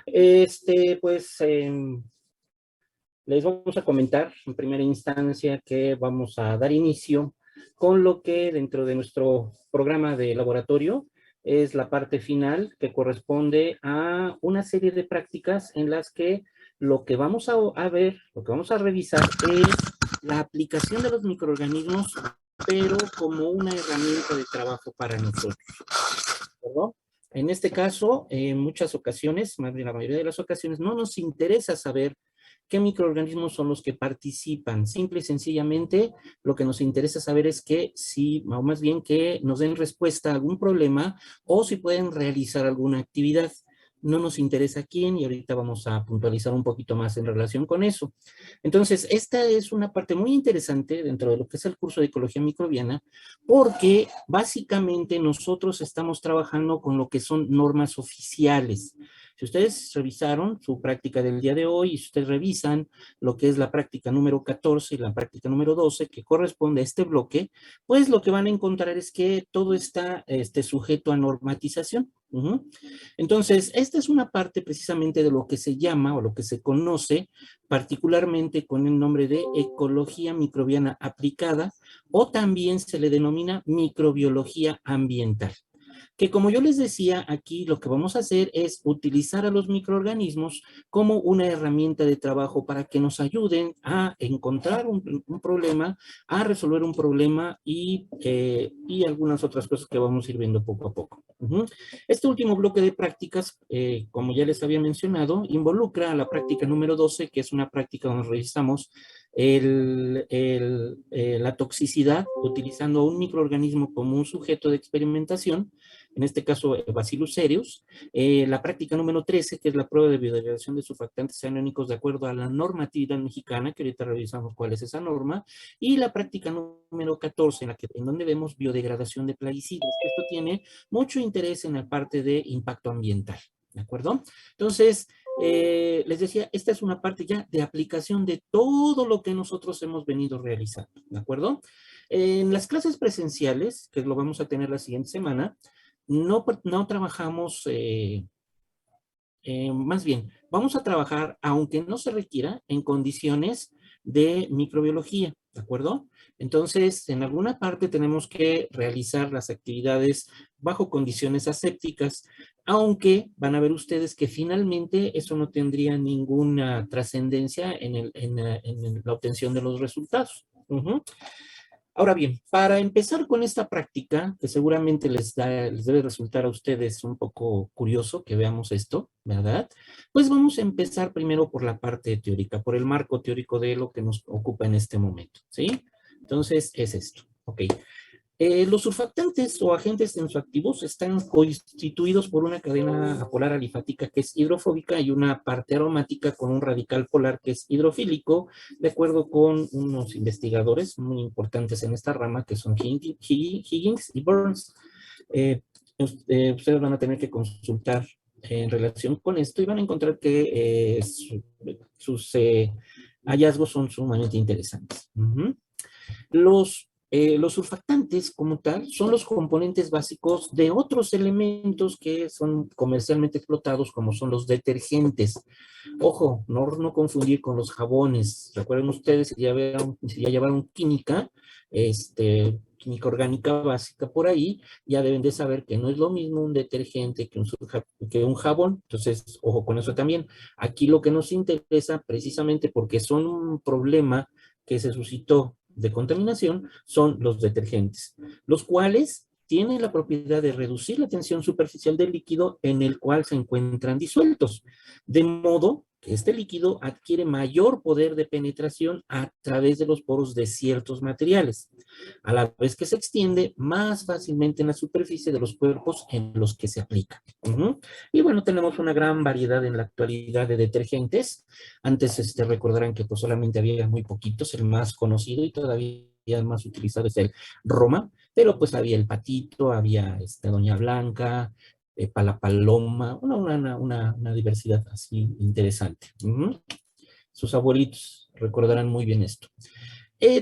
Pues les vamos a comentar en primera instancia que vamos a dar inicio con lo que dentro de nuestro programa de laboratorio es la parte final que corresponde a una serie de prácticas en las que lo que vamos a ver, lo que vamos a revisar es la aplicación de los microorganismos, pero como una herramienta de trabajo para nosotros, ¿verdad? En este caso, en muchas ocasiones, más bien la mayoría de las ocasiones, no nos interesa saber qué microorganismos son los que participan. Simple y sencillamente, lo que nos interesa saber es que si, o más bien que nos den respuesta a algún problema o si pueden realizar alguna actividad. No nos interesa quién y ahorita vamos a puntualizar un poquito más en relación con eso. Entonces, esta es una parte muy interesante dentro de lo que es el curso de ecología microbiana, porque básicamente nosotros estamos trabajando con lo que son normas oficiales. Si ustedes revisaron su práctica del día de hoy y si ustedes revisan lo que es la práctica número 14 y la práctica número 12 que corresponde a este bloque, pues lo que van a encontrar es que todo está sujeto a normatización. Entonces, esta es una parte precisamente de lo que se llama o lo que se conoce particularmente con el nombre de ecología microbiana aplicada o también se le denomina microbiología ambiental. Que como yo les decía, aquí lo que vamos a hacer es utilizar a los microorganismos como una herramienta de trabajo para que nos ayuden a encontrar un problema, a resolver un problema y algunas otras cosas que vamos a ir viendo poco a poco. Este último bloque de prácticas, como ya les había mencionado, involucra a la práctica número 12, que es una práctica donde revisamos la toxicidad utilizando a un microorganismo como un sujeto de experimentación, en este caso Bacillus cereus, la práctica número 13, que es la prueba de biodegradación de surfactantes aniónicos de acuerdo a la normatividad mexicana, que ahorita revisamos cuál es esa norma, y la práctica número 14, en donde vemos biodegradación de plaguicidas. Esto tiene mucho interés en la parte de impacto ambiental, ¿de acuerdo? Entonces, les decía, esta es una parte ya de aplicación de todo lo que nosotros hemos venido realizando, ¿de acuerdo? En las clases presenciales, que lo vamos a tener la siguiente semana, no trabajamos, más bien, vamos a trabajar, aunque no se requiera, en condiciones de microbiología, ¿de acuerdo? Entonces, en alguna parte tenemos que realizar las actividades bajo condiciones asépticas, aunque van a ver ustedes que finalmente eso no tendría ninguna trascendencia en la obtención de los resultados. Ahora bien, para empezar con esta práctica, que seguramente les debe resultar a ustedes un poco curioso que veamos esto, ¿verdad? Pues vamos a empezar primero por la parte teórica, por el marco teórico de lo que nos ocupa en este momento, ¿sí? Entonces, es esto, ok. Los surfactantes o agentes tensoactivos están constituidos por una cadena polar alifática que es hidrofóbica y una parte aromática con un radical polar que es hidrofílico, de acuerdo con unos investigadores muy importantes en esta rama que son Higgins y Burns. Ustedes van a tener que consultar en relación con esto y van a encontrar que sus hallazgos son sumamente interesantes. Los surfactantes, como tal, son los componentes básicos de otros elementos que son comercialmente explotados, como son los detergentes. Ojo, no confundir con los jabones. Recuerden ustedes, si ya llevaron química, química orgánica básica por ahí, ya deben de saber que no es lo mismo un detergente que un jabón. Entonces, ojo con eso también. Aquí lo que nos interesa, precisamente porque son un problema que se suscitó de contaminación, son los detergentes, los cuales tienen la propiedad de reducir la tensión superficial del líquido en el cual se encuentran disueltos, de modo que este líquido adquiere mayor poder de penetración a través de los poros de ciertos materiales, a la vez que se extiende más fácilmente en la superficie de los cuerpos en los que se aplica. Y bueno, tenemos una gran variedad en la actualidad de detergentes. Antes recordarán que pues solamente había muy poquitos, el más conocido y todavía el más utilizado es el Roma, pero pues había el Patito, había Doña Blanca, Pala Paloma, una diversidad así interesante. Sus abuelitos recordarán muy bien esto.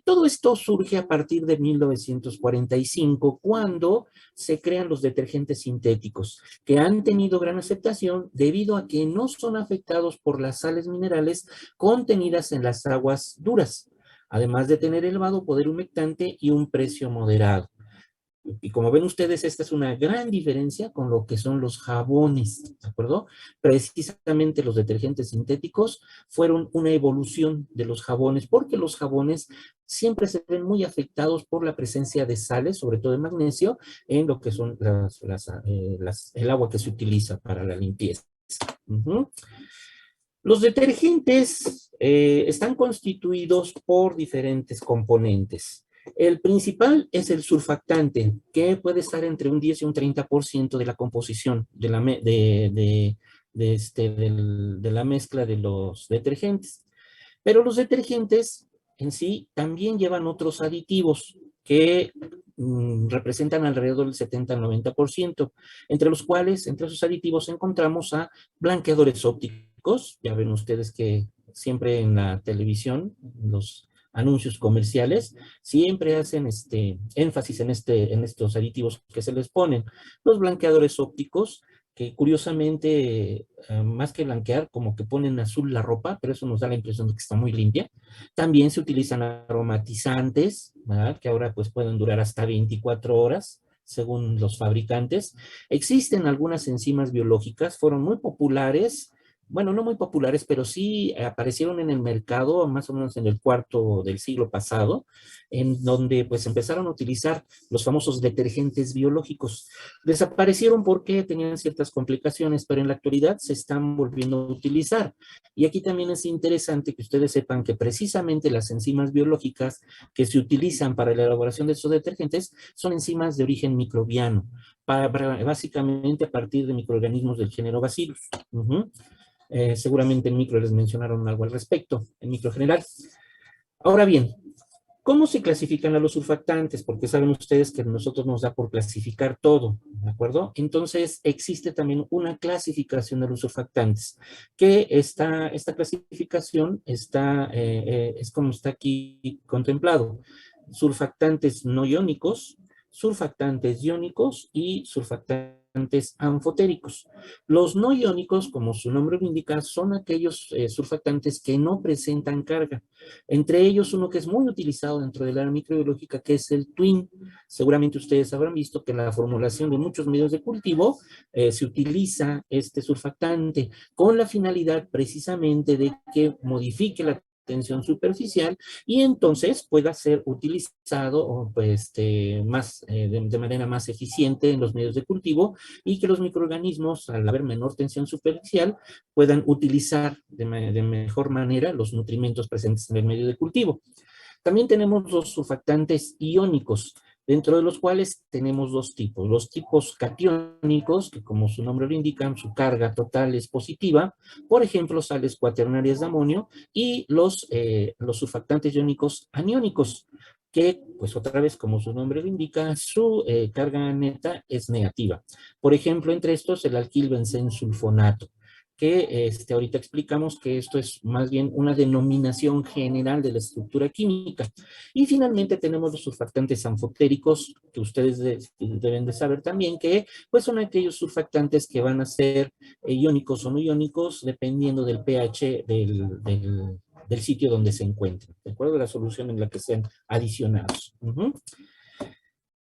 Todo esto surge a partir de 1945, cuando se crean los detergentes sintéticos, que han tenido gran aceptación debido a que no son afectados por las sales minerales contenidas en las aguas duras, además de tener elevado poder humectante y un precio moderado. Y como ven ustedes, esta es una gran diferencia con lo que son los jabones, ¿de acuerdo? Precisamente los detergentes sintéticos fueron una evolución de los jabones, porque los jabones siempre se ven muy afectados por la presencia de sales, sobre todo de magnesio, en lo que son el agua que se utiliza para la limpieza. Uh-huh. Los detergentes están constituidos por diferentes componentes. El principal es el surfactante, que puede estar entre un 10 y un 30% de la composición de la mezcla de los detergentes. Pero los detergentes en sí también llevan otros aditivos que representan alrededor del 70 al 90%, entre los cuales, entre esos aditivos, encontramos a blanqueadores ópticos. Ya ven ustedes que siempre en la televisión, los anuncios comerciales, siempre hacen énfasis en estos aditivos que se les ponen. Los blanqueadores ópticos, que curiosamente, más que blanquear, como que ponen azul la ropa, pero eso nos da la impresión de que está muy limpia. También se utilizan aromatizantes, ¿verdad? Que ahora pues pueden durar hasta 24 horas, según los fabricantes. Existen algunas enzimas biológicas, fueron muy populares, bueno, no muy populares, pero sí aparecieron en el mercado más o menos en el cuarto del siglo pasado, en donde pues empezaron a utilizar los famosos detergentes biológicos. Desaparecieron porque tenían ciertas complicaciones, pero en la actualidad se están volviendo a utilizar. Y aquí también es interesante que ustedes sepan que precisamente las enzimas biológicas que se utilizan para la elaboración de estos detergentes son enzimas de origen microbiano, básicamente a partir de microorganismos del género Bacillus. Seguramente en micro les mencionaron algo al respecto, en micro general. Ahora bien, ¿cómo se clasifican a los surfactantes? Porque saben ustedes que a nosotros nos da por clasificar todo, ¿de acuerdo? Entonces, existe también una clasificación de los surfactantes, que esta clasificación es como está aquí contemplado. Surfactantes no iónicos, surfactantes iónicos y surfactantes anfotéricos. Los no iónicos, como su nombre lo indica, son aquellos surfactantes que no presentan carga. Entre ellos, uno que es muy utilizado dentro del área microbiológica, que es el Twin. Seguramente ustedes habrán visto que en la formulación de muchos medios de cultivo se utiliza este surfactante con la finalidad precisamente de que modifique la tensión superficial y entonces pueda ser utilizado pues, de manera más eficiente en los medios de cultivo y que los microorganismos, al haber menor tensión superficial, puedan utilizar de mejor manera los nutrimentos presentes en el medio de cultivo. También tenemos los surfactantes iónicos, dentro de los cuales tenemos dos tipos. Los tipos catiónicos, que como su nombre lo indica, su carga total es positiva, por ejemplo, sales cuaternarias de amonio, y los surfactantes iónicos aniónicos, que, pues otra vez, como su nombre lo indica, su carga neta es negativa. Por ejemplo, entre estos, el alquil benzensulfonato, que ahorita explicamos que esto es más bien una denominación general de la estructura química. Y finalmente tenemos los surfactantes anfotéricos, que ustedes deben de saber también que pues son aquellos surfactantes que van a ser iónicos o no iónicos dependiendo del pH del sitio donde se encuentren, de acuerdo a la solución en la que sean adicionados.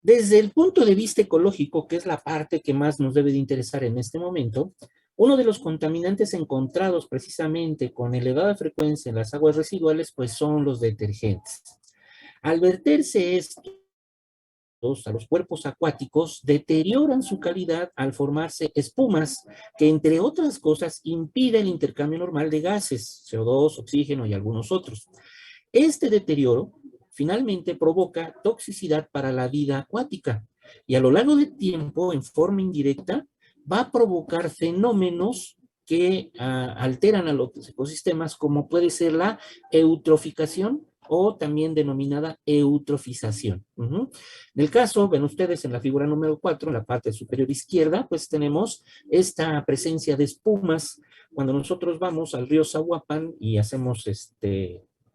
Desde el punto de vista ecológico, que es la parte que más nos debe de interesar en este momento, uno de los contaminantes encontrados precisamente con elevada frecuencia en las aguas residuales, pues son los detergentes. Al verterse estos a los cuerpos acuáticos, deterioran su calidad al formarse espumas, que entre otras cosas impide el intercambio normal de gases, CO2, oxígeno y algunos otros. Este deterioro finalmente provoca toxicidad para la vida acuática y a lo largo del tiempo, en forma indirecta, va a provocar fenómenos que alteran a los ecosistemas, como puede ser la eutroficación o también denominada eutrofización. En el caso, ven ustedes en la figura número 4, en la parte superior izquierda, pues tenemos esta presencia de espumas. Cuando nosotros vamos al río Zahuapan y hacemos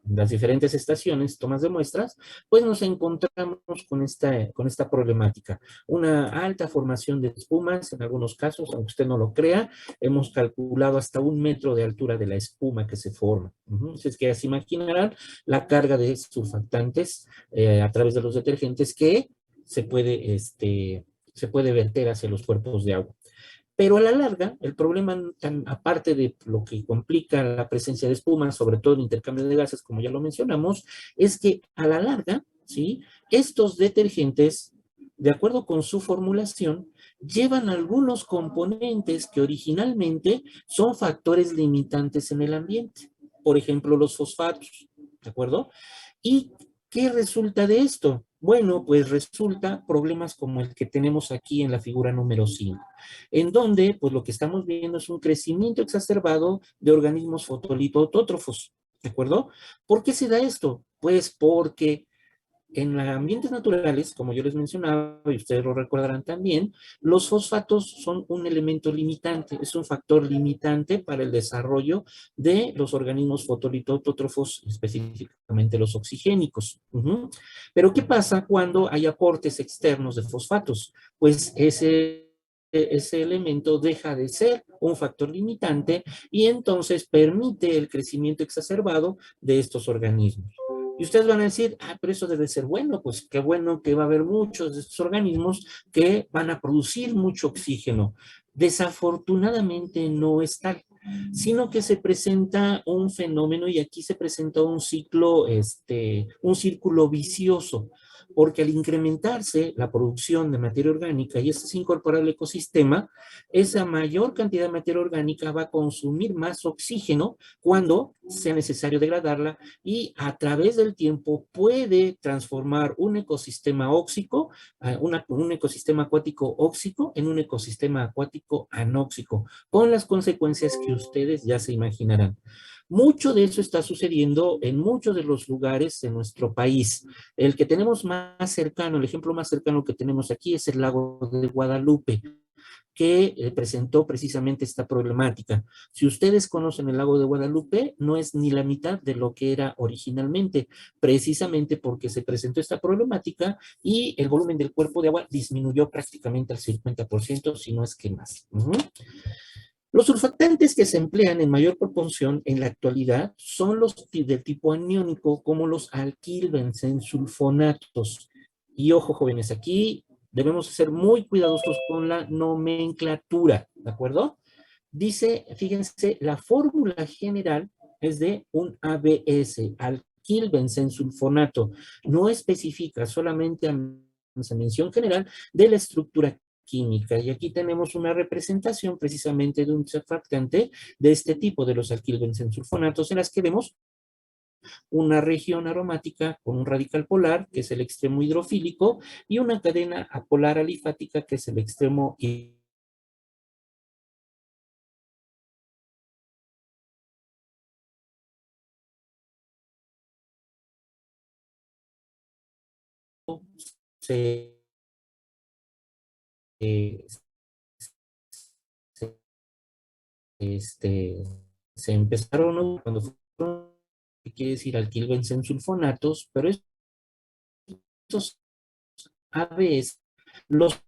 las diferentes estaciones, tomas de muestras, pues nos encontramos con esta problemática. Una alta formación de espumas, en algunos casos, aunque usted no lo crea, hemos calculado hasta 1 metro de altura de la espuma que se forma. Entonces, que ya se imaginarán la carga de surfactantes a través de los detergentes que se puede verter hacia los cuerpos de agua. Pero a la larga, el problema, aparte de lo que complica la presencia de espuma, sobre todo el intercambio de gases, como ya lo mencionamos, es que a la larga, ¿sí? Estos detergentes, de acuerdo con su formulación, llevan algunos componentes que originalmente son factores limitantes en el ambiente. Por ejemplo, los fosfatos, ¿de acuerdo? ¿Y qué resulta de esto? Bueno, pues resulta problemas como el que tenemos aquí en la figura número 5, en donde pues lo que estamos viendo es un crecimiento exacerbado de organismos fotolipoautótrofos, ¿de acuerdo? ¿Por qué se da esto? Pues porque en los ambientes naturales, como yo les mencionaba, y ustedes lo recordarán también, los fosfatos son un elemento limitante, es un factor limitante para el desarrollo de los organismos fotolitótrofos, específicamente los oxigénicos. Pero, ¿qué pasa cuando hay aportes externos de fosfatos? Pues ese elemento deja de ser un factor limitante y entonces permite el crecimiento exacerbado de estos organismos. Y ustedes van a decir, pero eso debe ser bueno, pues qué bueno que va a haber muchos de estos organismos que van a producir mucho oxígeno. Desafortunadamente no es tal, sino que se presenta un fenómeno y aquí se presenta un ciclo, un círculo vicioso, porque al incrementarse la producción de materia orgánica y esto se incorpora al ecosistema, esa mayor cantidad de materia orgánica va a consumir más oxígeno cuando sea necesario degradarla y a través del tiempo puede transformar un ecosistema óxico, un ecosistema acuático óxico en un ecosistema acuático anóxico, con las consecuencias que ustedes ya se imaginarán. Mucho de eso está sucediendo en muchos de los lugares de nuestro país. El que tenemos más cercano, el ejemplo más cercano que tenemos aquí es el lago de Guadalupe, que presentó precisamente esta problemática. Si ustedes conocen el lago de Guadalupe, no es ni la mitad de lo que era originalmente, precisamente porque se presentó esta problemática y el volumen del cuerpo de agua disminuyó prácticamente al 50%, si no es que más. Los surfactantes que se emplean en mayor proporción en la actualidad son los del tipo aniónico, como los alquilbenzensulfonatos. Y ojo, jóvenes, aquí debemos ser muy cuidadosos con la nomenclatura, ¿de acuerdo? Dice, fíjense, la fórmula general es de un ABS, alquilbenzensulfonato. No especifica, solamente hace mención general de la estructura química. Y aquí tenemos una representación precisamente de un surfactante de este tipo, de los alquilbenzensulfonatos, en las que vemos una región aromática con un radical polar, que es el extremo hidrofílico, y una cadena apolar alifática, que es el extremo se, eh, se, este, se empezaron, ¿no? Cuando fueron, ¿qué quiere decir? Alquilbenzensulfonatos, pero estos ABS, los